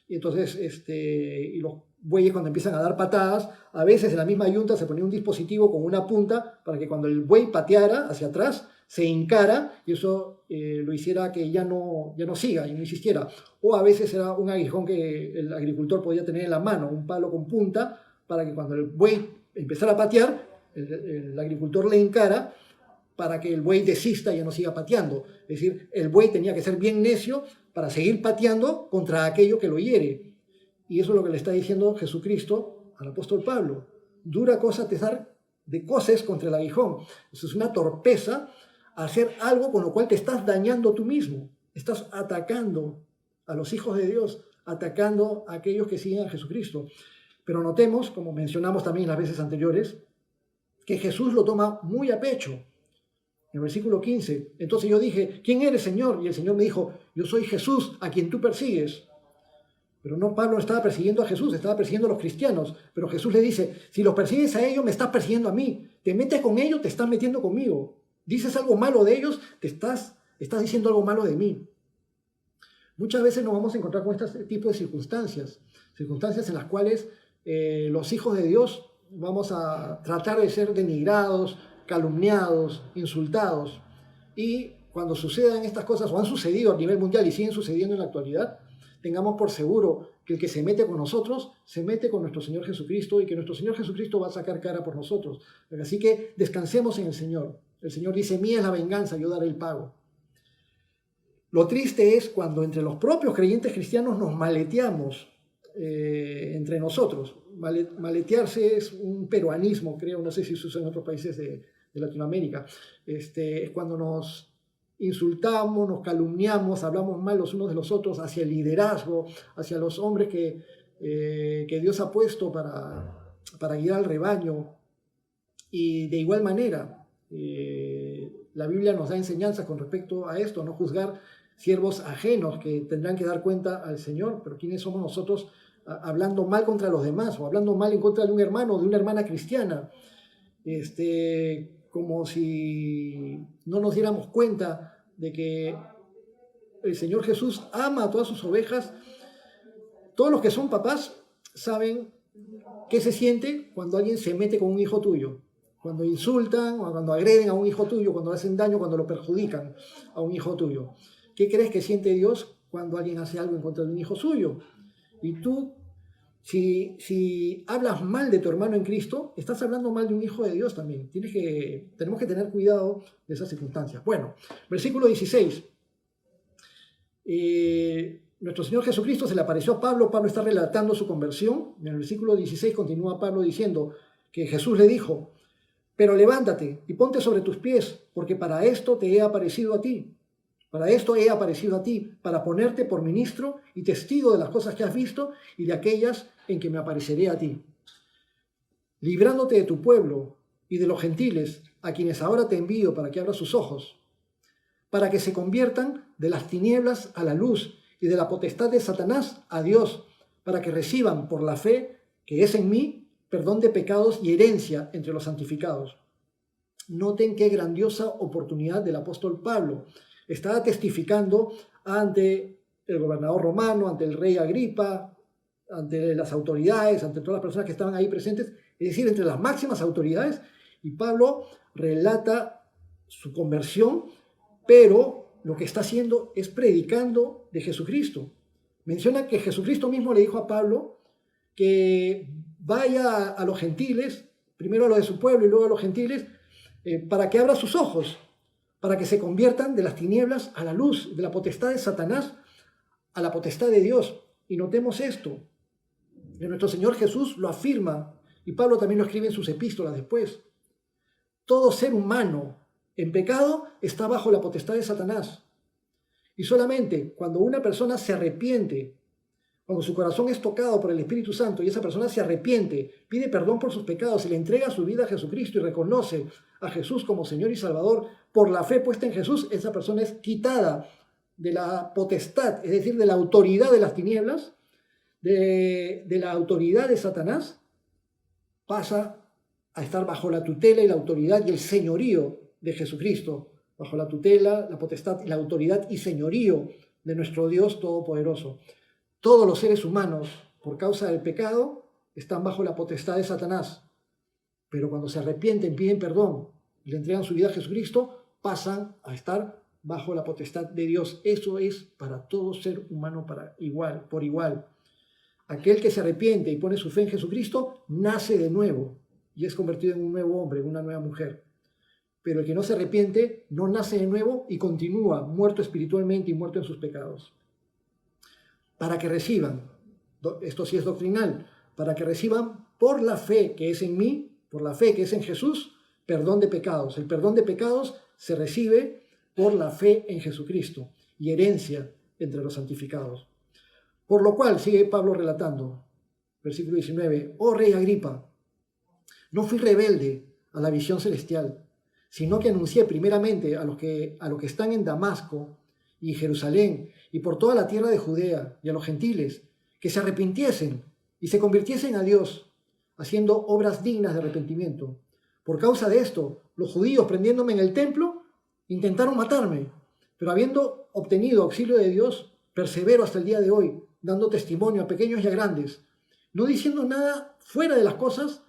Y entonces, y los bueyes, cuando empiezan a dar patadas, a veces en la misma yunta se ponía un dispositivo con una punta para que cuando el buey pateara hacia atrás, se hincara y eso lo hiciera que ya no siga y no insistiera. O a veces era un aguijón que el agricultor podía tener en la mano, un palo con punta, para que cuando el buey empezara a patear, el agricultor le hincara para que el buey desista y ya no siga pateando. Es decir, el buey tenía que ser bien necio para seguir pateando contra aquello que lo hiere. Y eso es lo que le está diciendo Jesucristo al apóstol Pablo. Dura cosa te dar de coces contra el aguijón. Eso es una torpeza, hacer algo con lo cual te estás dañando tú mismo. Estás atacando a los hijos de Dios, atacando a aquellos que siguen a Jesucristo. Pero notemos, como mencionamos también en las veces anteriores, que Jesús lo toma muy a pecho. En el versículo 15, entonces yo dije: ¿quién eres, Señor? Y el Señor me dijo: yo soy Jesús, a quien tú persigues. Pero no, Pablo no estaba persiguiendo a Jesús, estaba persiguiendo a los cristianos. Pero Jesús le dice: si los persigues a ellos, me estás persiguiendo a mí. Te metes con ellos, te estás metiendo conmigo. Dices algo malo de ellos, estás diciendo algo malo de mí. Muchas veces nos vamos a encontrar con este tipo de circunstancias en las cuales los hijos de Dios vamos a tratar de ser denigrados, calumniados, insultados. Y cuando sucedan estas cosas, o han sucedido a nivel mundial y siguen sucediendo en la actualidad, tengamos por seguro que el que se mete con nosotros, se mete con nuestro Señor Jesucristo, y que nuestro Señor Jesucristo va a sacar cara por nosotros. Así que descansemos en el Señor. El Señor dice: mía es la venganza, yo daré el pago. Lo triste es cuando entre los propios creyentes cristianos nos maleteamos entre nosotros. Maletearse es un peruanismo, creo, no sé si se usa en otros países de Latinoamérica. Es cuando nos insultamos, nos calumniamos, hablamos mal los unos de los otros hacia el liderazgo, hacia los hombres que Dios ha puesto para guiar al rebaño. Y de igual manera, la Biblia nos da enseñanzas con respecto a esto: no juzgar siervos ajenos, que tendrán que dar cuenta al Señor. Pero ¿quiénes somos nosotros hablando mal contra los demás, o hablando mal en contra de un hermano o de una hermana cristiana? Como si no nos diéramos cuenta de que el Señor Jesús ama a todas sus ovejas. Todos los que son papás saben qué se siente cuando alguien se mete con un hijo tuyo, cuando insultan o cuando agreden a un hijo tuyo, cuando hacen daño, cuando lo perjudican a un hijo tuyo. ¿Qué crees que siente Dios cuando alguien hace algo en contra de un hijo suyo? Y tú, si hablas mal de tu hermano en Cristo, estás hablando mal de un hijo de Dios también. Tenemos que tener cuidado de esas circunstancias. Bueno, versículo 16. Nuestro Señor Jesucristo se le apareció a Pablo. Pablo está relatando su conversión. En el versículo 16 continúa Pablo diciendo que Jesús le dijo: Pero levántate y ponte sobre tus pies, porque para esto te he aparecido a ti. Para esto he aparecido a ti, para ponerte por ministro y testigo de las cosas que has visto y de aquellas en que me apareceré a ti, librándote de tu pueblo y de los gentiles, a quienes ahora te envío para que abras sus ojos, para que se conviertan de las tinieblas a la luz y de la potestad de Satanás a Dios, para que reciban por la fe que es en mí perdón de pecados y herencia entre los santificados. Noten qué grandiosa oportunidad del apóstol Pablo. Estaba testificando ante el gobernador romano, ante el rey Agripa, ante las autoridades, ante todas las personas que estaban ahí presentes, es decir, entre las máximas autoridades, y Pablo relata su conversión, pero lo que está haciendo es predicando de Jesucristo. Menciona que Jesucristo mismo le dijo a Pablo que vaya a los gentiles, primero a los de su pueblo y luego a los gentiles, para que abra sus ojos, para que se conviertan de las tinieblas a la luz, de la potestad de Satanás a la potestad de Dios. Y notemos esto, que nuestro Señor Jesús lo afirma, y Pablo también lo escribe en sus epístolas después. Todo ser humano en pecado está bajo la potestad de Satanás. Y solamente cuando una persona se arrepiente, cuando su corazón es tocado por el Espíritu Santo y esa persona se arrepiente, pide perdón por sus pecados y le entrega su vida a Jesucristo y reconoce a Jesús como Señor y Salvador, por la fe puesta en Jesús, esa persona es quitada de la potestad, es decir, de la autoridad de las tinieblas, de la autoridad de Satanás, pasa a estar bajo la tutela y la autoridad y el señorío de Jesucristo, bajo la tutela, la potestad, la autoridad y señorío de nuestro Dios Todopoderoso. Todos los seres humanos, por causa del pecado, están bajo la potestad de Satanás. Pero cuando se arrepienten, piden perdón y le entregan su vida a Jesucristo, pasan a estar bajo la potestad de Dios. Eso es para todo ser humano por igual. Aquel que se arrepiente y pone su fe en Jesucristo, nace de nuevo y es convertido en un nuevo hombre, en una nueva mujer. Pero el que no se arrepiente, no nace de nuevo y continúa muerto espiritualmente y muerto en sus pecados. Para que reciban, esto sí es doctrinal, para que reciban por la fe que es en mí, por la fe que es en Jesús, perdón de pecados. El perdón de pecados se recibe por la fe en Jesucristo y herencia entre los santificados. Por lo cual, sigue Pablo relatando, versículo 19, oh rey Agripa, no fui rebelde a la visión celestial, sino que anuncié primeramente a los que están en Damasco y Jerusalén y por toda la tierra de Judea y a los gentiles, que se arrepintiesen y se convirtiesen a Dios, haciendo obras dignas de arrepentimiento. Por causa de esto, los judíos, prendiéndome en el templo, intentaron matarme, pero habiendo obtenido auxilio de Dios, persevero hasta el día de hoy, dando testimonio a pequeños y a grandes, no diciendo nada fuera de las cosas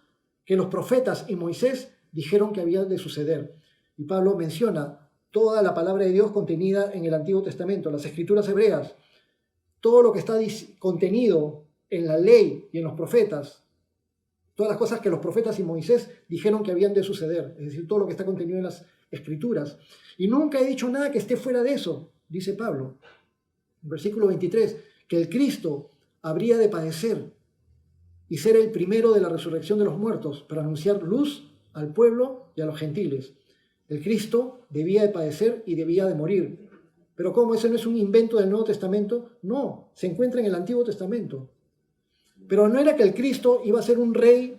que los profetas y Moisés dijeron que había de suceder. Y Pablo menciona toda la palabra de Dios contenida en el Antiguo Testamento, las escrituras hebreas, todo lo que está contenido en la ley y en los profetas, todas las cosas que los profetas y Moisés dijeron que habían de suceder, es decir, todo lo que está contenido en las escrituras. Y nunca he dicho nada que esté fuera de eso, dice Pablo. Versículo 23, que el Cristo habría de padecer y ser el primero de la resurrección de los muertos para anunciar luz al pueblo y a los gentiles. El Cristo debía de padecer y debía de morir. Pero ¿cómo? ¿Ese no es un invento del Nuevo Testamento? No, se encuentra en el Antiguo Testamento. Pero no era que el Cristo iba a ser un rey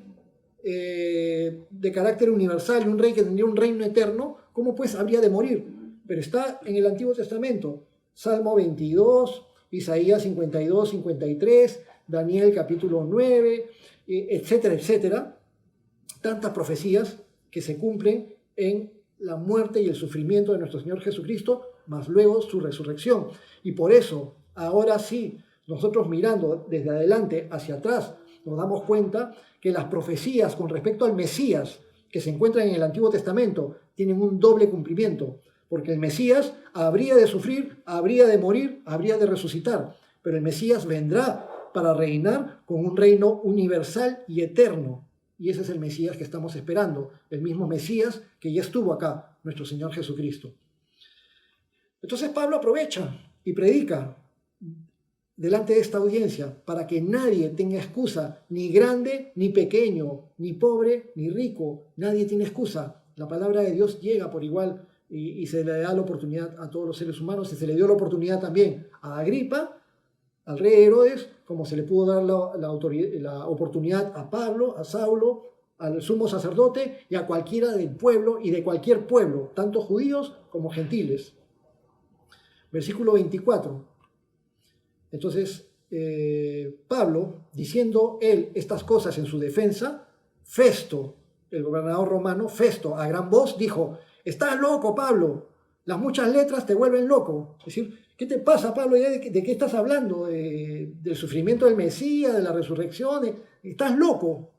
de carácter universal, un rey que tendría un reino eterno. ¿Cómo pues habría de morir? Pero está en el Antiguo Testamento. Salmo 22, Isaías 52, 53, Daniel capítulo 9, etcétera, etcétera. Tantas profecías que se cumplen en la muerte y el sufrimiento de nuestro Señor Jesucristo, más luego su resurrección. Y por eso, ahora sí, nosotros mirando desde adelante hacia atrás, nos damos cuenta que las profecías con respecto al Mesías que se encuentran en el Antiguo Testamento tienen un doble cumplimiento, porque el Mesías habría de sufrir, habría de morir, habría de resucitar, pero el Mesías vendrá para reinar con un reino universal y eterno. Y ese es el Mesías que estamos esperando, el mismo Mesías que ya estuvo acá, nuestro Señor Jesucristo. Entonces Pablo aprovecha y predica delante de esta audiencia, para que nadie tenga excusa, ni grande, ni pequeño, ni pobre, ni rico, nadie tiene excusa. La palabra de Dios llega por igual y se le da la oportunidad a todos los seres humanos, y se le dio la oportunidad también a Agripa, al rey Herodes, como se le pudo dar la oportunidad a Pablo, a Saulo, al sumo sacerdote y a cualquiera del pueblo y de cualquier pueblo, tanto judíos como gentiles. Versículo 24. Entonces, Pablo, diciendo él estas cosas en su defensa, Festo, el gobernador romano, Festo, a gran voz, dijo: estás loco, Pablo, las muchas letras te vuelven loco. Es decir, ¿qué te pasa, Pablo? ¿De qué estás hablando? ¿Del sufrimiento del Mesías, de la resurrección? Estás loco.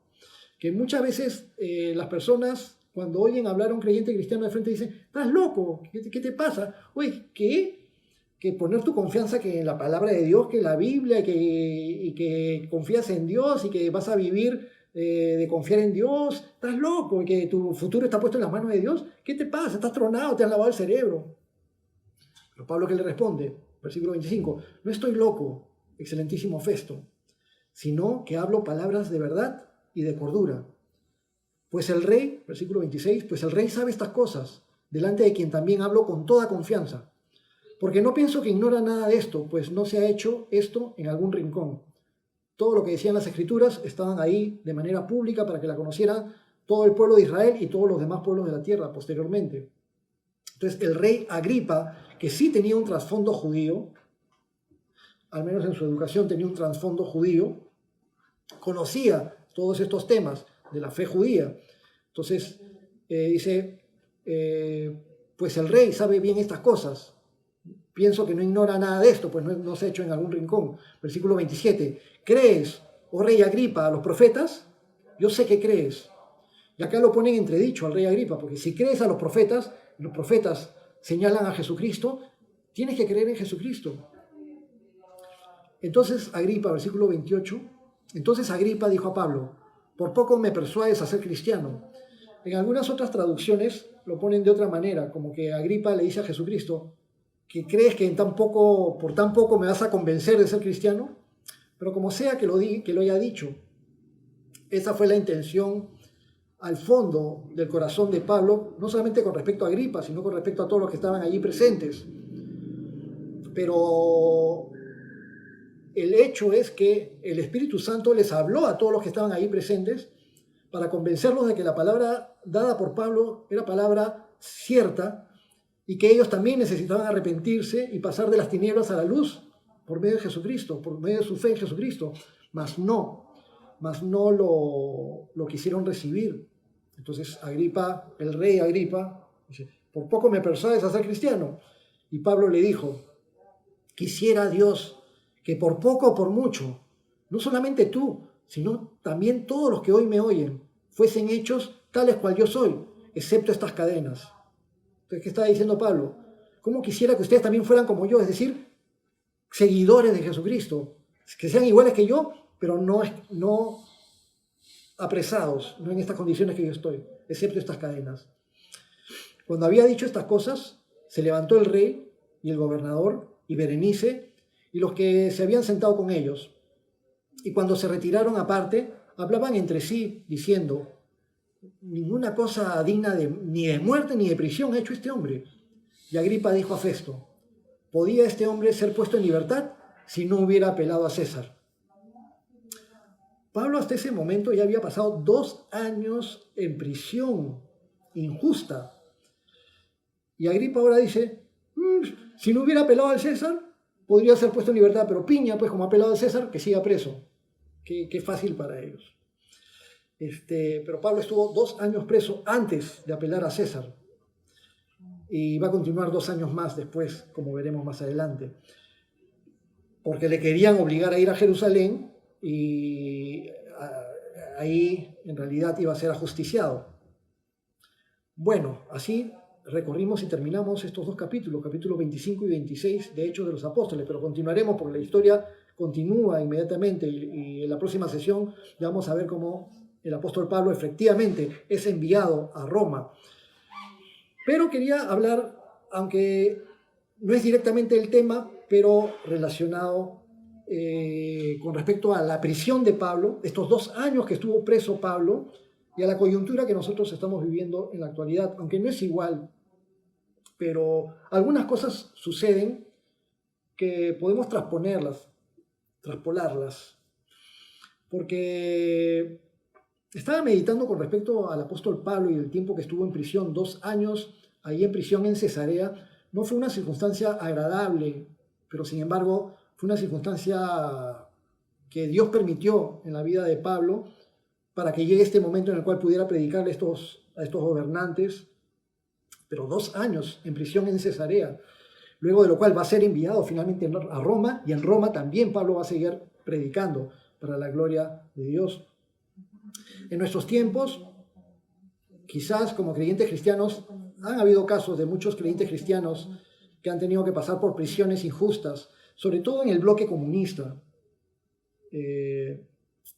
Que muchas veces las personas, cuando oyen hablar a un creyente cristiano de frente, dicen: estás loco, ¿qué te pasa? Oye, ¿qué? Que poner tu confianza que en la palabra de Dios, que en la Biblia, y que confías en Dios y que vas a vivir de confiar en Dios. Estás loco, y que tu futuro está puesto en las manos de Dios. ¿Qué te pasa? Estás tronado, te han lavado el cerebro. Pero Pablo, ¿qué le responde? Versículo 25. No estoy loco, excelentísimo Festo, sino que hablo palabras de verdad y de cordura. Pues el rey, versículo 26, pues el rey sabe estas cosas, delante de quien también hablo con toda confianza. Porque no pienso que ignora nada de esto, pues no se ha hecho esto en algún rincón. Todo lo que decían las Escrituras estaban ahí de manera pública para que la conocieran todo el pueblo de Israel y todos los demás pueblos de la tierra posteriormente. Entonces el rey Agripa, que sí tenía un trasfondo judío, al menos en su educación tenía un trasfondo judío, conocía todos estos temas de la fe judía. Entonces dice, pues el rey sabe bien estas cosas. Pienso que no ignora nada de esto, pues no se ha hecho en algún rincón. Versículo 27. ¿Crees, oh rey Agripa, a los profetas? Yo sé que crees. Y acá lo ponen entredicho al rey Agripa, porque si crees a los profetas señalan a Jesucristo, tienes que creer en Jesucristo. Entonces Agripa, versículo 28, entonces Agripa dijo a Pablo: por poco me persuades a ser cristiano. En algunas otras traducciones lo ponen de otra manera, como que Agripa le dice a Jesucristo: ¿que crees que por tan poco me vas a convencer de ser cristiano? Pero como sea que lo haya dicho, esa fue la intención al fondo del corazón de Pablo, no solamente con respecto a Agripa, sino con respecto a todos los que estaban allí presentes. Pero el hecho es que el Espíritu Santo les habló a todos los que estaban ahí presentes para convencerlos de que la palabra dada por Pablo era palabra cierta, y que ellos también necesitaban arrepentirse y pasar de las tinieblas a la luz por medio de Jesucristo, por medio de su fe en Jesucristo. Mas no lo quisieron recibir. Entonces Agripa, el rey Agripa, dice: por poco me persuades a ser cristiano. Y Pablo le dijo: quisiera Dios que por poco o por mucho, no solamente tú, sino también todos los que hoy me oyen, fuesen hechos tales cual yo soy, excepto estas cadenas. ¿Qué está diciendo Pablo? ¿Cómo quisiera que ustedes también fueran como yo? Es decir, seguidores de Jesucristo, que sean iguales que yo, pero no apresados, no en estas condiciones que yo estoy, excepto estas cadenas. Cuando había dicho estas cosas, se levantó el rey y el gobernador y Berenice y los que se habían sentado con ellos. Y cuando se retiraron aparte, hablaban entre sí, diciendo: ninguna cosa digna ni de muerte ni de prisión ha hecho este hombre. Y Agripa dijo a Festo: ¿podía este hombre ser puesto en libertad si no hubiera apelado a César? Pablo hasta ese momento ya había pasado 2 años en prisión injusta. Y Agripa ahora dice: si no hubiera apelado al César, podría ser puesto en libertad, pero piña, pues como ha apelado al César, que siga preso. Qué fácil para ellos. Pero Pablo estuvo 2 años preso antes de apelar a César, y va a continuar 2 años más después, como veremos más adelante, porque le querían obligar a ir a Jerusalén, y ahí en realidad iba a ser ajusticiado. Bueno, así recorrimos y terminamos estos 2 capítulos, capítulos 25 y 26 de Hechos de los Apóstoles, pero continuaremos porque la historia continúa inmediatamente, y en la próxima sesión ya vamos a ver cómo el apóstol Pablo efectivamente es enviado a Roma. Pero quería hablar, aunque no es directamente el tema, pero relacionado con respecto a la prisión de Pablo, estos 2 años que estuvo preso Pablo, y a la coyuntura que nosotros estamos viviendo en la actualidad, aunque no es igual, pero algunas cosas suceden que podemos traspolarlas, porque estaba meditando con respecto al apóstol Pablo y el tiempo que estuvo en prisión, 2 años ahí en prisión en Cesarea. No fue una circunstancia agradable, pero sin embargo fue una circunstancia que Dios permitió en la vida de Pablo para que llegue este momento en el cual pudiera predicarle a estos gobernantes, pero 2 años en prisión en Cesarea, luego de lo cual va a ser enviado finalmente a Roma, y en Roma también Pablo va a seguir predicando para la gloria de Dios. En nuestros tiempos, quizás como creyentes cristianos, han habido casos de muchos creyentes cristianos que han tenido que pasar por prisiones injustas, sobre todo en el bloque comunista.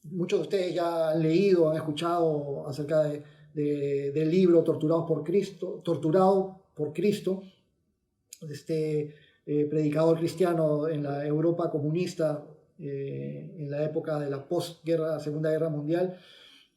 Muchos de ustedes ya han leído, han escuchado acerca del libro Torturado por Cristo, este predicador cristiano en la Europa comunista en la época de la posguerra, Segunda Guerra Mundial,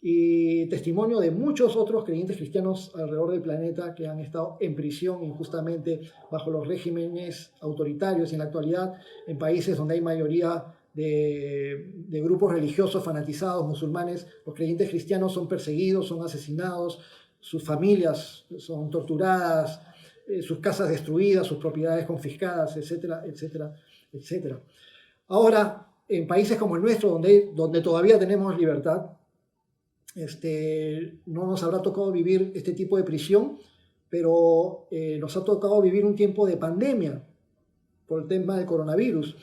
y testimonio de muchos otros creyentes cristianos alrededor del planeta que han estado en prisión injustamente bajo los regímenes autoritarios, y en la actualidad en países donde hay mayoría de grupos religiosos fanatizados, musulmanes. Los creyentes cristianos son perseguidos, son asesinados, sus familias son torturadas, sus casas destruidas, sus propiedades confiscadas, etcétera, etcétera, etcétera. Ahora, en países como el nuestro, donde todavía tenemos libertad, no nos habrá tocado vivir este tipo de prisión, pero nos ha tocado vivir un tiempo de pandemia por el tema del coronavirus.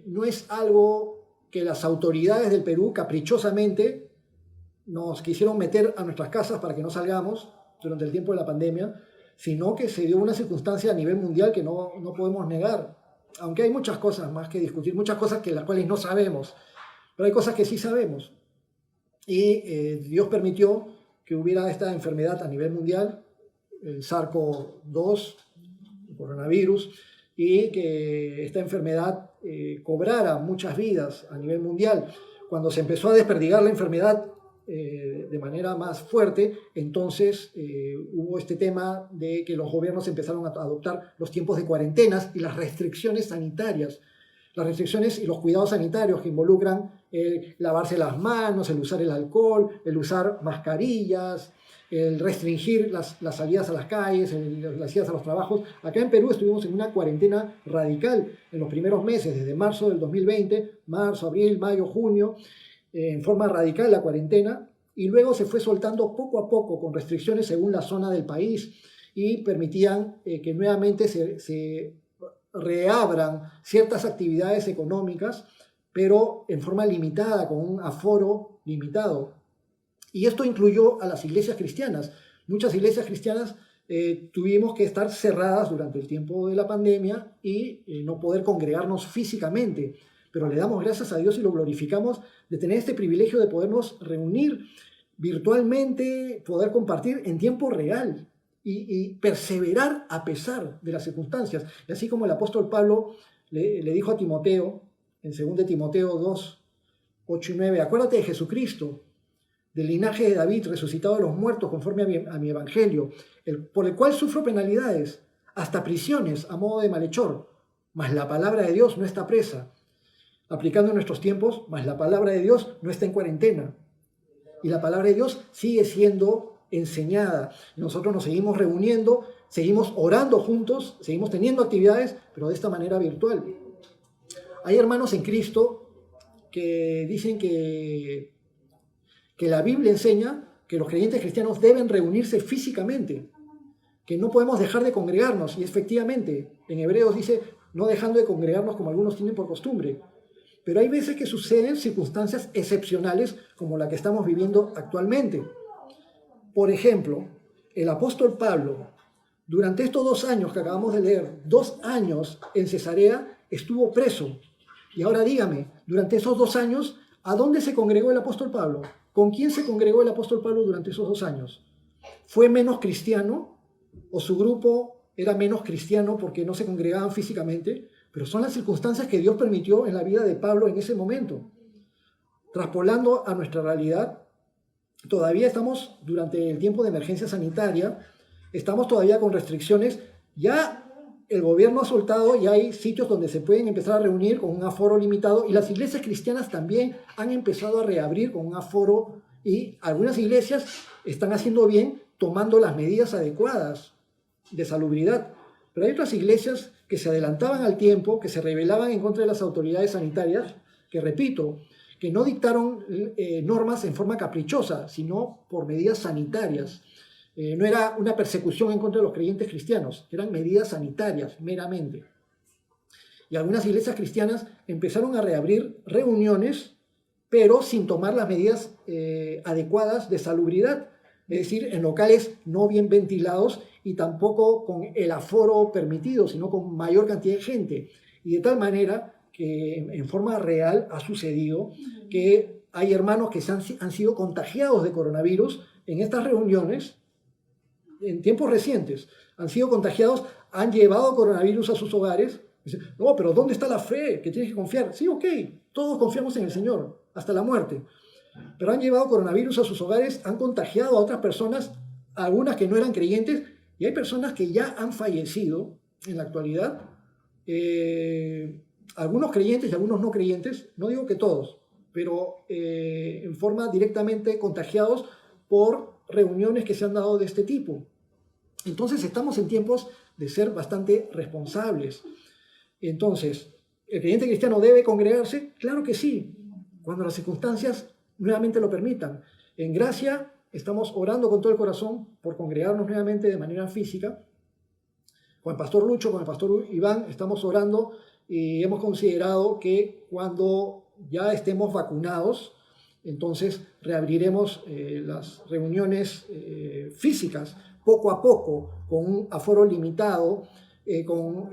No es algo que las autoridades del Perú caprichosamente nos quisieron meter a nuestras casas para que no salgamos durante el tiempo de la pandemia, sino que se dio una circunstancia a nivel mundial que no podemos negar, aunque hay muchas cosas más que discutir, muchas cosas que las cuales no sabemos, pero hay cosas que sí sabemos. Y Dios permitió que hubiera esta enfermedad a nivel mundial, el SARS-CoV-2, el coronavirus, y que esta enfermedad cobrara muchas vidas a nivel mundial. Cuando se empezó a desperdigar la enfermedad de manera más fuerte, entonces hubo este tema de que los gobiernos empezaron a adoptar los tiempos de cuarentenas y las restricciones sanitarias. Las restricciones y los cuidados sanitarios que involucran lavarse las manos, el usar el alcohol, el usar mascarillas, el restringir las salidas a las calles, las idas a los trabajos. Acá en Perú estuvimos en una cuarentena radical en los primeros meses, desde marzo del 2020, marzo, abril, mayo, junio, en forma radical la cuarentena, y luego se fue soltando poco a poco con restricciones según la zona del país, y permitían que nuevamente se reabran ciertas actividades económicas, pero en forma limitada, con un aforo limitado. Y esto incluyó a las iglesias cristianas. Muchas iglesias cristianas tuvimos que estar cerradas durante el tiempo de la pandemia y no poder congregarnos físicamente. Pero le damos gracias a Dios y lo glorificamos de tener este privilegio de podernos reunir virtualmente, poder compartir en tiempo real y perseverar a pesar de las circunstancias. Y así como el apóstol Pablo le dijo a Timoteo, en 2 Timoteo 2, 8 y 9, acuérdate de Jesucristo, del linaje de David, resucitado de los muertos conforme a mi evangelio, por el cual sufro penalidades, hasta prisiones a modo de malhechor, mas la palabra de Dios no está presa. Aplicando en nuestros tiempos, mas la palabra de Dios no está en cuarentena. Y la palabra de Dios sigue siendo enseñada. Nosotros nos seguimos reuniendo, seguimos orando juntos, seguimos teniendo actividades, pero de esta manera virtual. Hay hermanos en Cristo que dicen que la Biblia enseña que los creyentes cristianos deben reunirse físicamente, que no podemos dejar de congregarnos. Y efectivamente, en Hebreos dice, no dejando de congregarnos como algunos tienen por costumbre. Pero hay veces que suceden circunstancias excepcionales como la que estamos viviendo actualmente. Por ejemplo, el apóstol Pablo, durante estos 2 años que acabamos de leer, 2 años en Cesarea, estuvo preso. Y ahora dígame, durante esos 2 años, ¿a dónde se congregó el apóstol Pablo? ¿Con quién se congregó el apóstol Pablo durante esos 2 años? ¿Fue menos cristiano? ¿O su grupo era menos cristiano porque no se congregaban físicamente? pero son las circunstancias que Dios permitió en la vida de Pablo en ese momento. Traspolando a nuestra realidad, todavía estamos durante el tiempo de emergencia sanitaria, estamos todavía con restricciones. Ya el gobierno ha soltado y hay sitios donde se pueden empezar a reunir con un aforo limitado, y las iglesias cristianas también han empezado a reabrir con un aforo, y algunas iglesias están haciendo bien tomando las medidas adecuadas de salubridad. Pero hay otras iglesias que se adelantaban al tiempo, que se rebelaban en contra de las autoridades sanitarias, que repito, que no dictaron normas en forma caprichosa, sino por medidas sanitarias. No era una persecución en contra de los creyentes cristianos, eran medidas sanitarias meramente. Y algunas iglesias cristianas empezaron a reabrir reuniones, pero sin tomar las medidas adecuadas de salubridad, es decir, en locales no bien ventilados y tampoco con el aforo permitido, sino con mayor cantidad de gente. Y de tal manera que en forma real ha sucedido que hay hermanos que han sido contagiados de coronavirus en estas reuniones, en tiempos recientes, han sido contagiados, han llevado coronavirus a sus hogares. Dicen, no, pero ¿dónde está la fe? Que tienes que confiar. Sí, ok, todos confiamos en el Señor, hasta la muerte. Pero han llevado coronavirus a sus hogares, han contagiado a otras personas, algunas que no eran creyentes, y hay personas que ya han fallecido en la actualidad, algunos creyentes y algunos no creyentes, no digo que todos, pero en forma directamente contagiados por reuniones que se han dado de este tipo. Entonces estamos en tiempos de ser bastante responsables. Entonces, ¿el creyente cristiano debe congregarse? Claro que sí, cuando las circunstancias nuevamente lo permitan. En Gracia estamos orando con todo el corazón por congregarnos nuevamente de manera física. Con el pastor Lucho, con el pastor Iván, estamos orando y hemos considerado que cuando ya estemos vacunados, entonces reabriremos las reuniones físicas poco a poco, con un aforo limitado, con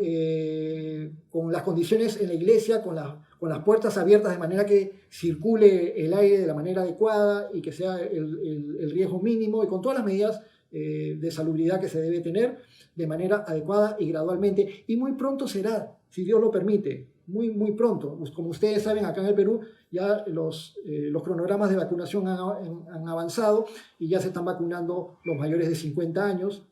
las condiciones en la iglesia, con las puertas abiertas de manera que circule el aire de la manera adecuada y que sea el riesgo mínimo, y con todas las medidas de salubridad que se debe tener de manera adecuada y gradualmente. Y muy pronto será, si Dios lo permite, muy pronto. Pues como ustedes saben, acá en el Perú ya los cronogramas de vacunación han avanzado y ya se están vacunando los mayores de 50 años.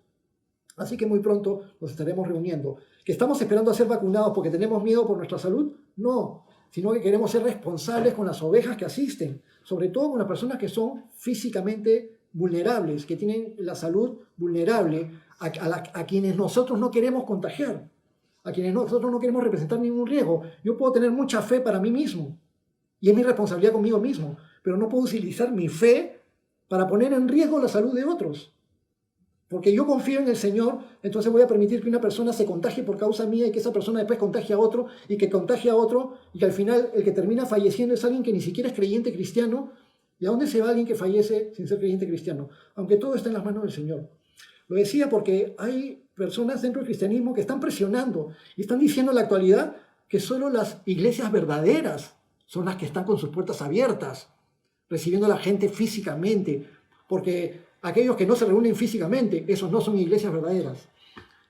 Así que muy pronto nos estaremos reuniendo. ¿Que estamos esperando a ser vacunados porque tenemos miedo por nuestra salud? No, sino que queremos ser responsables con las ovejas que asisten, sobre todo con las personas que son físicamente vulnerables, que tienen la salud vulnerable, a quienes nosotros no queremos contagiar, a quienes nosotros no queremos representar ningún riesgo. Yo puedo tener mucha fe para mí mismo, y es mi responsabilidad conmigo mismo, pero no puedo utilizar mi fe para poner en riesgo la salud de otros. Porque yo confío en el Señor, entonces voy a permitir que una persona se contagie por causa mía y que esa persona después contagie a otro y que contagie a otro y que al final el que termina falleciendo es alguien que ni siquiera es creyente cristiano. ¿Y a dónde se va alguien que fallece sin ser creyente cristiano? Aunque todo está en las manos del Señor. Lo decía porque hay personas dentro del cristianismo que están presionando y están diciendo en la actualidad que solo las iglesias verdaderas son las que están con sus puertas abiertas, recibiendo a la gente físicamente, porque aquellos que no se reúnen físicamente, esos no son iglesias verdaderas.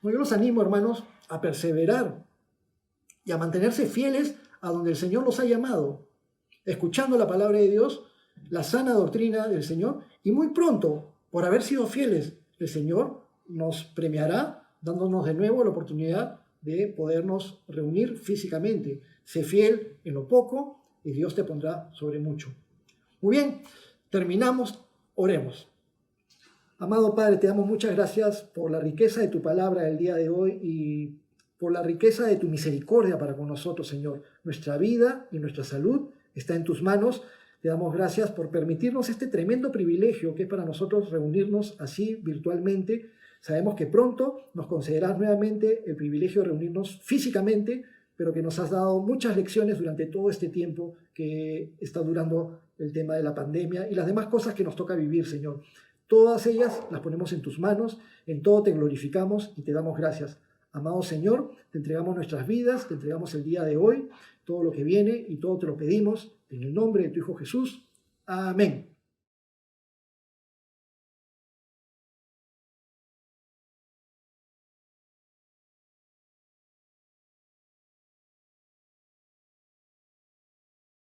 Bueno, yo los animo, hermanos, a perseverar y a mantenerse fieles a donde el Señor los ha llamado, escuchando la palabra de Dios, la sana doctrina del Señor, y muy pronto, por haber sido fieles, el Señor nos premiará dándonos de nuevo la oportunidad de podernos reunir físicamente. Sé fiel en lo poco y Dios te pondrá sobre mucho. Muy bien, terminamos, oremos. Amado Padre, te damos muchas gracias por la riqueza de tu palabra del día de hoy y por la riqueza de tu misericordia para con nosotros, Señor. Nuestra vida y nuestra salud está en tus manos. Te damos gracias por permitirnos este tremendo privilegio que es para nosotros reunirnos así virtualmente. Sabemos que pronto nos concederás nuevamente el privilegio de reunirnos físicamente, pero que nos has dado muchas lecciones durante todo este tiempo que está durando el tema de la pandemia y las demás cosas que nos toca vivir, Señor. Todas ellas las ponemos en tus manos, en todo te glorificamos y te damos gracias. Amado Señor, te entregamos nuestras vidas, te entregamos el día de hoy, todo lo que viene y todo te lo pedimos en el nombre de tu Hijo Jesús. Amén.